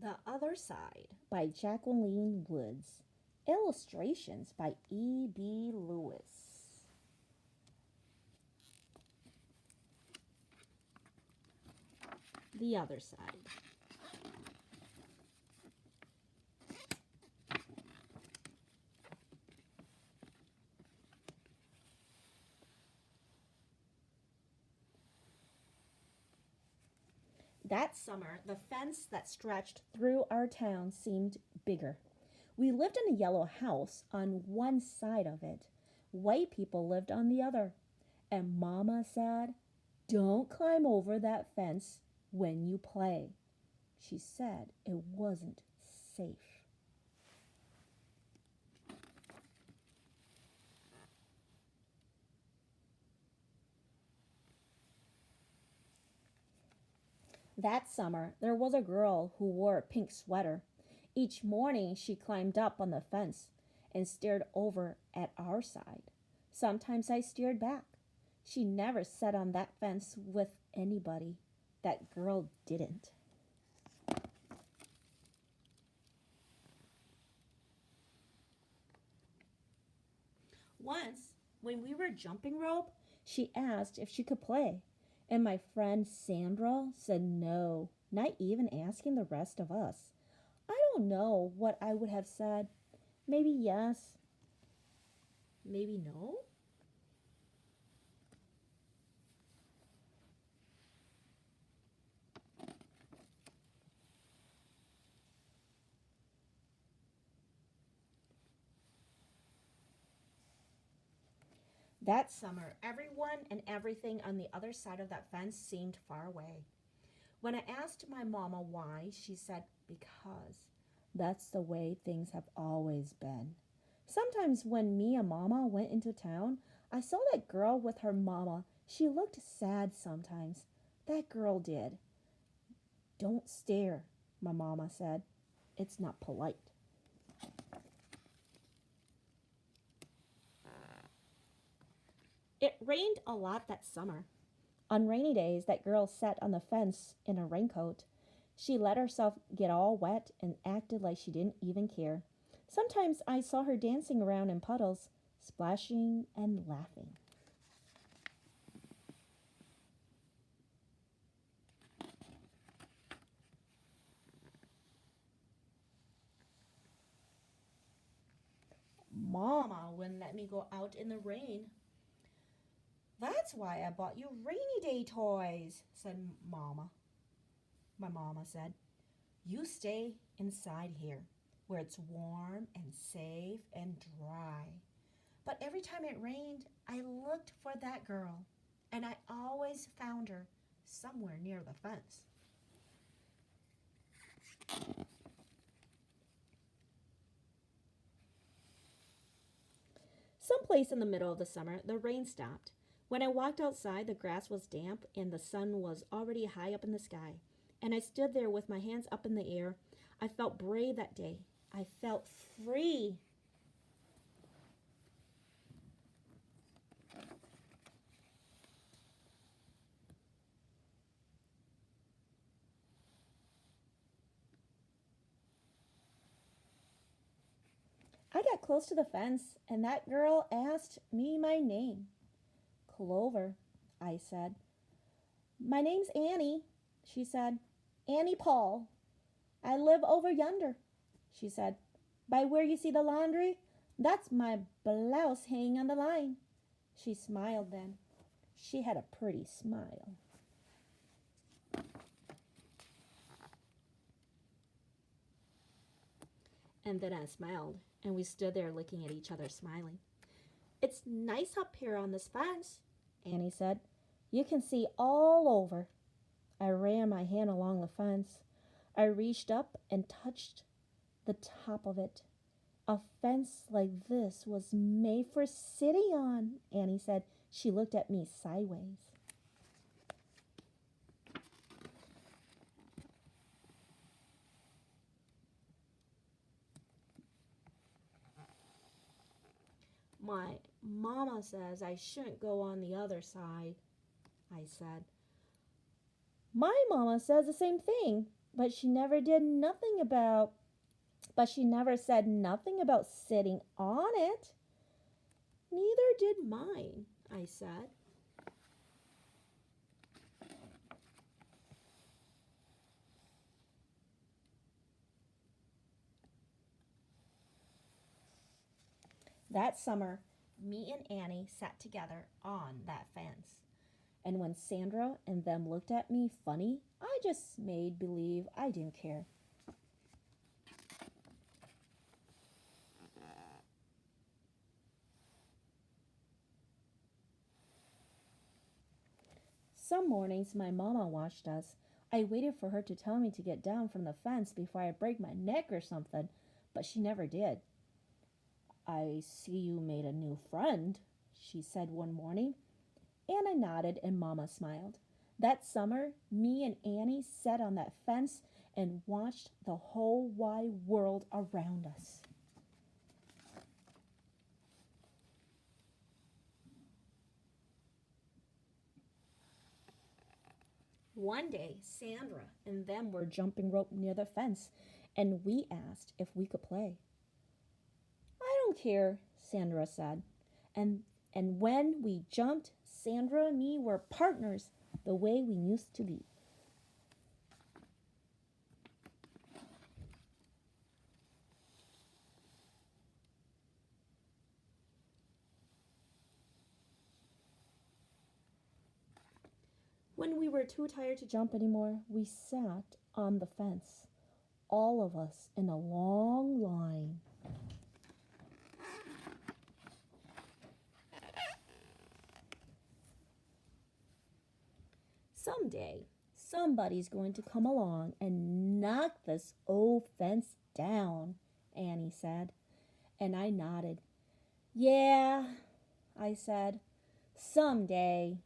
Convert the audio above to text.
The Other Side by Jacqueline Woods. Illustrations by E.B. Lewis. The Other Side. That summer, the fence that stretched through our town seemed bigger. We lived in a yellow house on one side of it. White people lived on the other. And Mama said, "Don't climb over that fence when you play." She said it wasn't safe. That summer, there was a girl who wore a pink sweater. Each morning, she climbed up on the fence and stared over at our side. Sometimes I stared back. She never sat on that fence with anybody. That girl didn't. Once, when we were jumping rope, she asked if she could play. And my friend Sandra said no, not even asking the rest of us. I don't know what I would have said. Maybe yes, maybe no. That summer, everyone and everything on the other side of that fence seemed far away. When I asked my mama why, she said, "Because that's the way things have always been." Sometimes when me and Mama went into town, I saw that girl with her mama. She looked sad sometimes. That girl did. "Don't stare," my mama said. "It's not polite." It rained a lot that summer. On rainy days, that girl sat on the fence in a raincoat. She let herself get all wet and acted like she didn't even care. Sometimes I saw her dancing around in puddles, splashing and laughing. Mama wouldn't let me go out in the rain. "That's why I bought you rainy day toys," said Mama. My mama said, "You stay inside here where it's warm and safe and dry." But every time it rained, I looked for that girl, and I always found her somewhere near the fence. Someplace in the middle of the summer, the rain stopped. When I walked outside, the grass was damp and the sun was already high up in the sky. And I stood there with my hands up in the air. I felt brave that day. I felt free. I got close to the fence, and that girl asked me my name. "Clover," I said. "My name's Annie," she said. "Annie Paul. I live over yonder," she said. "By where you see the laundry, that's my blouse hanging on the line." She smiled then. She had a pretty smile. And then I smiled, and we stood there looking at each other, smiling. "It's nice up here on this fence," Annie said. "You can see all over." I ran my hand along the fence. I reached up and touched the top of it. "A fence like this was made for sitting on," Annie said. She looked at me sideways. "My mama says I shouldn't go on the other side," I said. "My mama says the same thing," But she never did nothing about, but she never said nothing about sitting on it. Neither did mine, I said. That summer, me and Annie sat together on that fence. And when Sandra and them looked at me funny, I just made believe I didn't care. Some mornings my mama watched us. I waited for her to tell me to get down from the fence before I break my neck or something, but she never did. I see you made a new friend, she said one morning. Anna nodded and Mama smiled. That summer, me and Annie sat on that fence and watched the whole wide world around us. One day, Sandra and them were jumping rope near the fence, and we asked if we could play. I don't care, Sandra said. And and when we jumped, Sandra and me were partners the way we used to be. When we were too tired to jump anymore, we sat on the fence, all of us in a long line. Someday, somebody's going to come along and knock this old fence down, Annie said. And I nodded. Yeah, I said, someday.